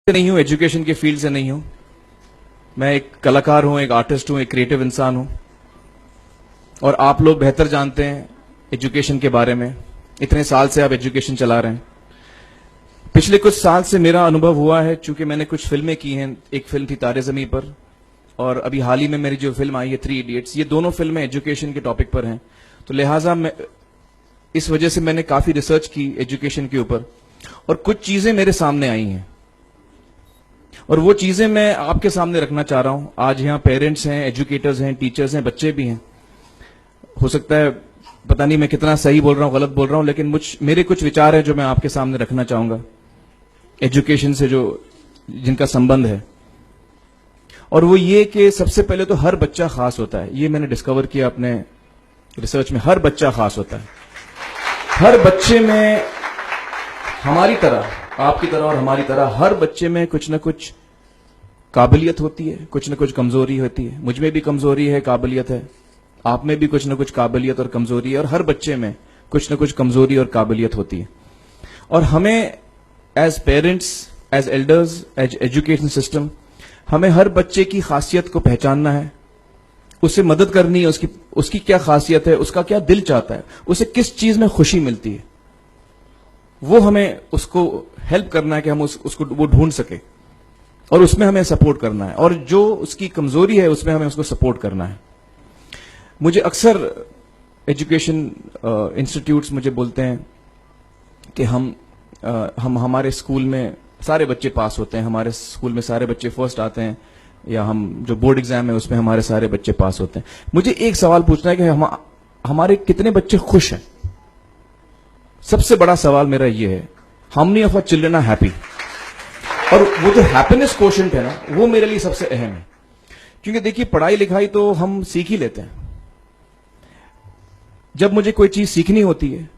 नहीं हूं, एजुकेशन के फील्ड से नहीं हूं। मैं एक कलाकार हूं, एक आर्टिस्ट हूं, एक क्रिएटिव इंसान हूं। और आप लोग बेहतर जानते हैं एजुकेशन के बारे में। इतने साल से आप एजुकेशन चला रहे हैं। पिछले कुछ साल से मेरा अनुभव हुआ है, चूंकि मैंने कुछ फिल्में की हैं। एक फिल्म थी तारे ज़मीं पर, और अभी हाल ही में मेरी जो फिल्म आई है 3 इडियट्स, ये दोनों फिल्में एजुकेशन के टॉपिक पर हैं। तो लिहाजा इस वजह से मैंने काफी रिसर्च की एजुकेशन के ऊपर, और कुछ चीजें मेरे सामने आई हैं, और वो चीजें मैं आपके सामने रखना चाह रहा हूं। आज यहां पेरेंट्स हैं, एजुकेटर्स हैं, टीचर्स हैं, बच्चे भी हैं। हो सकता है पता नहीं मैं कितना सही बोल रहा हूं, गलत बोल रहा हूं, लेकिन मेरे कुछ विचार हैं जो मैं आपके सामने रखना चाहूंगा एजुकेशन से जिनका संबंध है। और वो ये कि सबसे पहले तो हर बच्चा खास होता है। ये मैंने डिस्कवर किया अपने रिसर्च में। हर बच्चा खास होता है। हर बच्चे में, हमारी तरह, आपकी तरह और हमारी तरह, हर बच्चे में कुछ न कुछ काबिलियत होती है, कुछ न कुछ कमजोरी होती है। मुझ में भी कमजोरी है, काबिलियत है। आप में भी कुछ न कुछ काबिलियत और कमजोरी है, और हर बच्चे में कुछ न कुछ कमजोरी और काबिलियत होती है। और हमें as parents, as elders, as education system, हमें हर बच्चे की खासियत को पहचानना है, उसे मदद करनी है। उसकी क्या खासियत है, उसका क्या दिल चाहता है, उसे किस चीज में खुशी मिलती है, वो हमें उसको हेल्प करना है कि हम उसको वो ढूंढ सके, और उसमें हमें सपोर्ट करना है। और जो उसकी कमजोरी है उसमें हमें उसको सपोर्ट करना है। मुझे अक्सर एजुकेशन इंस्टीट्यूट्स मुझे बोलते हैं कि हम हमारे स्कूल में सारे बच्चे पास होते हैं, हमारे स्कूल में सारे बच्चे फर्स्ट आते हैं, या हम जो बोर्ड एग्जाम है उसमें हमारे सारे बच्चे पास होते हैं। मुझे एक सवाल पूछना है कि हमारे कितने बच्चे खुश हैं? सबसे बड़ा सवाल मेरा ये है, how many of our children are happy? और वो जो हैप्पीनेस क्वोशेंट है ना, वो मेरे लिए सबसे अहम है। क्योंकि देखिए, पढ़ाई लिखाई तो हम सीख ही लेते हैं। जब मुझे कोई चीज सीखनी होती है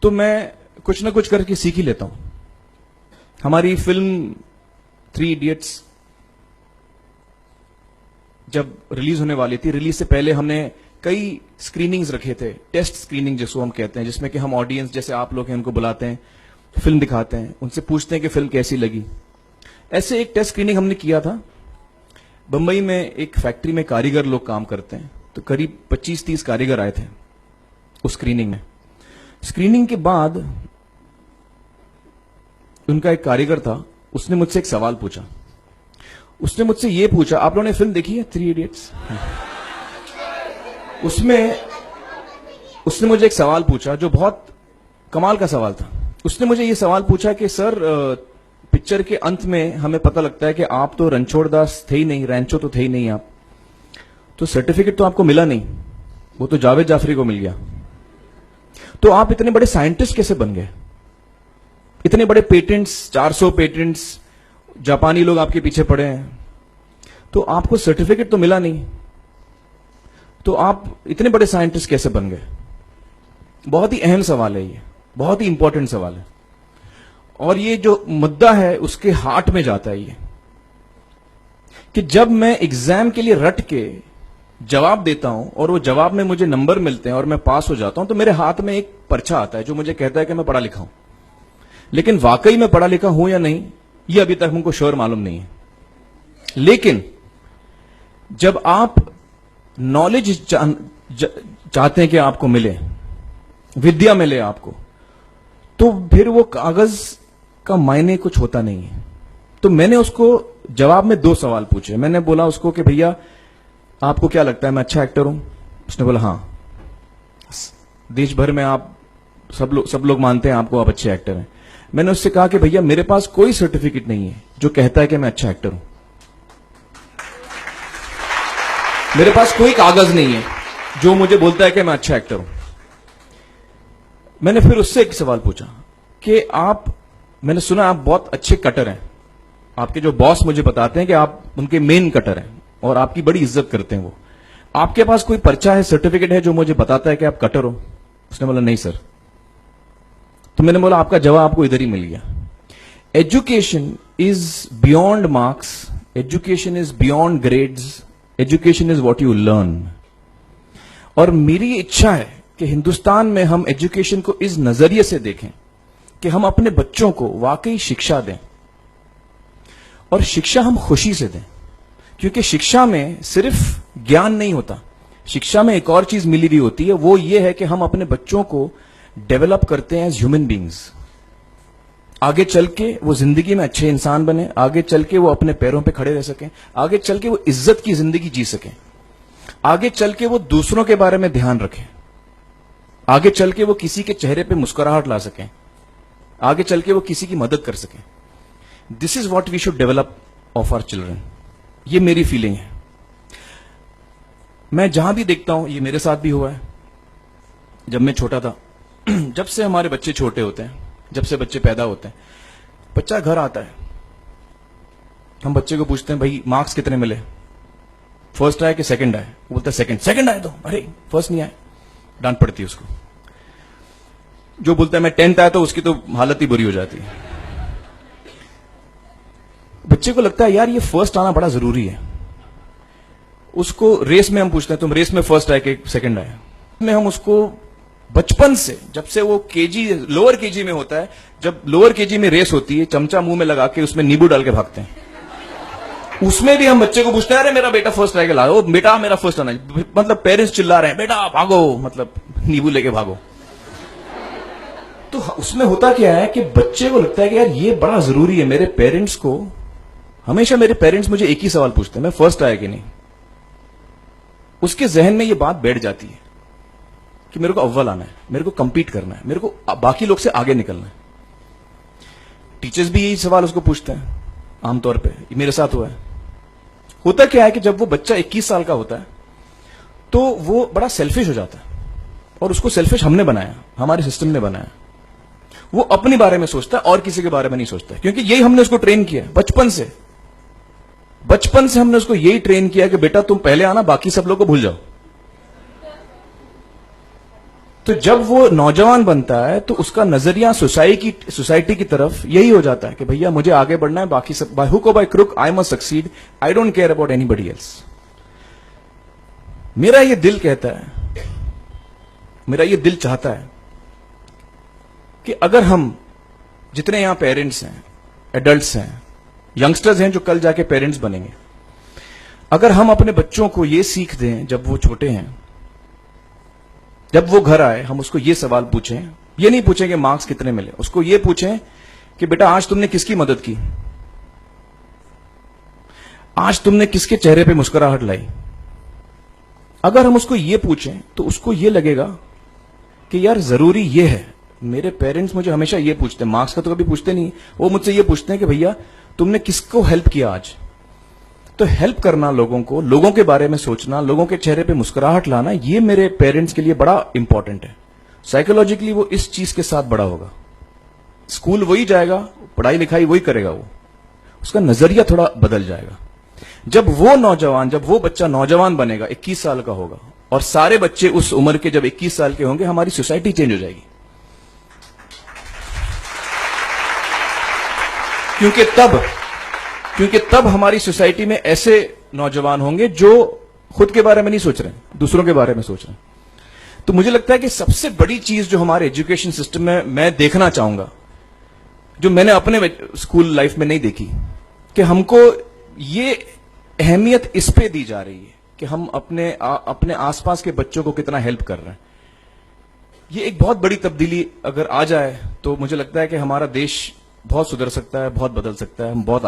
तो मैं कुछ ना कुछ करके सीख ही लेता हूं। हमारी फिल्म 3 इडियट्स जब रिलीज होने वाली थी, रिलीज से पहले हमने कई स्क्रीनिंग्स रखे थे, टेस्ट स्क्रीनिंग जिसको हम कहते हैं, जिसमें कि हम ऑडियंस, जैसे आप लोग हैं, उनको बुलाते हैं, फिल्म दिखाते हैं, उनसे पूछते हैं कि फिल्म कैसी लगी। ऐसे एक टेस्ट स्क्रीनिंग हमने किया था। बंबई में एक फैक्ट्री में कारीगर लोग काम करते हैं, तो करीब 25-30 कारीगर आए थे उस स्क्रीनिंग में। स्क्रीनिंग के बाद उनका एक कारीगर था, उसने मुझसे एक सवाल पूछा। उसने मुझसे ये पूछा, आप लोगों ने फिल्म देखी है 3 इडियट्स? उसने मुझे एक सवाल पूछा जो बहुत कमाल का सवाल था। उसने मुझे ये सवाल पूछा कि सर, पिक्चर के अंत में हमें पता लगता है कि आप तो रणछोड़ दास थे ही नहीं, रैंचो तो थे ही नहीं आप, तो सर्टिफिकेट तो आपको मिला नहीं, वो तो जावेद जाफरी को मिल गया। तो आप इतने बड़े साइंटिस्ट कैसे बन गए? इतने बड़े पेटेंट्स, 400 पेटेंट्स, जापानी लोग आपके पीछे पड़े हैं, तो आपको सर्टिफिकेट तो मिला नहीं, तो आप इतने बड़े साइंटिस्ट कैसे बन गए? बहुत ही अहम सवाल है ये, बहुत ही इंपॉर्टेंट सवाल है। और ये जो मुद्दा है उसके हार्ट में जाता है ये, कि जब मैं एग्जाम के लिए रट के जवाब देता हूं और वो जवाब में मुझे नंबर मिलते हैं और मैं पास हो जाता हूं, तो मेरे हाथ में एक पर्चा आता है जो मुझे कहता है कि मैं पढ़ा लिखा हूं। लेकिन वाकई में पढ़ा लिखा हूं या नहीं, ये अभी तक हमको श्योर मालूम नहीं है। लेकिन जब आप नॉलेज चाहते हैं कि आपको मिले, विद्या मिले आपको, तो फिर वो कागज का मायने कुछ होता नहीं है। तो मैंने उसको जवाब में 2 सवाल पूछे। मैंने बोला उसको कि भैया, आपको क्या लगता है मैं अच्छा एक्टर हूं? उसने बोला हाँ, देश भर में आप सब लोग मानते हैं आपको, आप अच्छे एक्टर हैं। मैंने उससे कहा कि भैया, मेरे पास कोई सर्टिफिकेट नहीं है जो कहता है कि मैं अच्छा एक्टर हूं। मेरे पास कोई कागज नहीं है जो मुझे बोलता है कि मैं अच्छा एक्टर हूं। मैंने फिर उससे एक सवाल पूछा कि मैंने सुना आप बहुत अच्छे कटर हैं, आपके जो बॉस मुझे बताते हैं कि आप उनके मेन कटर हैं और आपकी बड़ी इज्जत करते हैं वो। आपके पास कोई पर्चा है, सर्टिफिकेट है जो मुझे बताता है कि आप कटर हो? उसने बोला नहीं सर। तो मैंने बोला आपका जवाब आपको इधर ही मिल गया। Education is beyond marks, education is beyond grades, education is what you learn. और मेरी इच्छा है कि हिंदुस्तान में हम एजुकेशन को इस नजरिए से देखें कि हम अपने बच्चों को वाकई शिक्षा दें। और शिक्षा हम खुशी से दें, क्योंकि शिक्षा में सिर्फ ज्ञान नहीं होता, शिक्षा में एक और चीज मिली हुई होती है, वो ये है कि हम अपने बच्चों को डेवलप करते हैं एज ह्यूमन बींग्स। आगे चल के वो जिंदगी में अच्छे इंसान बने, आगे चल के वो अपने पैरों पे खड़े रह सकें, आगे चल के वो इज्जत की जिंदगी जी सकें, आगे चल के वो दूसरों के बारे में ध्यान रखें, आगे चल के वो किसी के चेहरे पे मुस्कुराहट ला सकें, आगे चल के वो किसी की मदद कर सकें। This is what we should develop of our children. ये मेरी फीलिंग है। मैं जहां भी देखता हूं, ये मेरे साथ भी हुआ है जब मैं छोटा था। जब से हमारे बच्चे छोटे होते हैं, जब से बच्चे पैदा होते हैं, बच्चा घर आता है, हम बच्चे को पूछते हैं भाई मार्क्स कितने मिले, फर्स्ट आए कि सेकंड आए? वो बोलता है सेकंड। सेकंड आए तो अरे फर्स्ट नहीं आए, डांट पड़ती है उसको। जो बोलता है मैं 10th आया तो उसकी तो हालत ही बुरी हो जाती है। बच्चे को लगता है यार ये फर्स्ट आना बड़ा जरूरी है। उसको रेस में हम पूछते हैं तुम रेस में फर्स्ट आए कि सेकंड आए? में हम उसको बचपन से, जब से वो केजी लोअर केजी में होता है, जब लोअर केजी में रेस होती है, चमचा मुंह में लगा के उसमें नींबू डाल के भागते हैं। उसमें भी हम बच्चे को पूछते हैं अरे मेरा बेटा फर्स्ट आएगा, लाओ बेटा मेरा फर्स्ट आना। मतलब पेरेंट्स चिल्ला रहे हैं बेटा भागो, मतलब नींबू लेके भागो। तो उसमें होता क्या है कि बच्चे को लगता है कि यार ये बड़ा जरूरी है। मेरे पेरेंट्स को हमेशा, मेरे पेरेंट्स मुझे एक ही सवाल पूछते हैं, मैं फर्स्ट आया कि नहीं। उसके जहन में ये बात बैठ जाती है कि मेरे को अव्वल आना है, मेरे को कंपीट करना है, मेरे को बाकी लोग से आगे निकलना है। टीचर्स भी यही सवाल उसको पूछते हैं आमतौर पे, मेरे साथ हुआ है। होता क्या है कि जब वो बच्चा 21 साल का होता है तो वो बड़ा सेल्फिश हो जाता है, और उसको सेल्फिश हमने बनाया, हमारे सिस्टम ने बनाया। वो अपने बारे में सोचता है और किसी के बारे में नहीं सोचता, क्योंकि यही हमने उसको ट्रेन किया बचपन से। बचपन से हमने उसको यही ट्रेन किया कि बेटा तुम पहले आना, बाकी सब लोग को भूल जाओ। तो जब वो नौजवान बनता है तो उसका नजरिया सोसाइटी की तरफ यही हो जाता है कि भैया मुझे आगे बढ़ना है, बाकी सब बाय हुक और by crook I must succeed, I don't care about anybody else. मेरा ये दिल कहता है, मेरा ये दिल चाहता है कि अगर हम जितने यहां पेरेंट्स हैं, एडल्ट्स हैं, यंगस्टर्स हैं जो कल जाके पेरेंट्स बनेंगे, अगर हम अपने बच्चों को ये सीख दें जब वो छोटे हैं, जब वो घर आए हम उसको ये सवाल पूछें, ये नहीं पूछें कि मार्क्स कितने मिले, उसको ये पूछें कि बेटा आज तुमने किसकी मदद की, आज तुमने किसके चेहरे पे मुस्कुराहट लाई। अगर हम उसको ये पूछें तो उसको ये लगेगा कि यार जरूरी ये है। मेरे पेरेंट्स मुझे हमेशा ये पूछते हैं, मार्क्स का तो कभी पूछते नहीं, वो मुझसे ये पूछते हैं कि भैया तुमने किसको हेल्प किया आज। तो हेल्प करना लोगों को, लोगों के बारे में सोचना, लोगों के चेहरे पे मुस्कुराहट लाना, ये मेरे पेरेंट्स के लिए बड़ा इंपॉर्टेंट है। साइकोलॉजिकली वो इस चीज के साथ बड़ा होगा, स्कूल वही जाएगा, पढ़ाई लिखाई वही करेगा, वो उसका नजरिया थोड़ा बदल जाएगा। जब वो बच्चा नौजवान बनेगा, 21 साल का होगा, और सारे बच्चे उस उम्र के जब 21 साल के होंगे, हमारी सोसाइटी चेंज हो जाएगी। क्योंकि तब हमारी सोसाइटी में ऐसे नौजवान होंगे जो खुद के बारे में नहीं सोच रहे, दूसरों के बारे में सोच रहे हैं। तो मुझे लगता है कि सबसे बड़ी चीज जो हमारे एजुकेशन सिस्टम में मैं देखना चाहूंगा, जो मैंने अपने स्कूल लाइफ में नहीं देखी, कि हमको ये अहमियत इस पे दी जा रही है कि हम अपने आसपास के बच्चों को कितना हेल्प कर रहे हैं। ये एक बहुत बड़ी तब्दीली अगर आ जाए तो मुझे लगता है कि हमारा देश बहुत सुधर सकता है, बहुत बदल सकता है, हम बहुत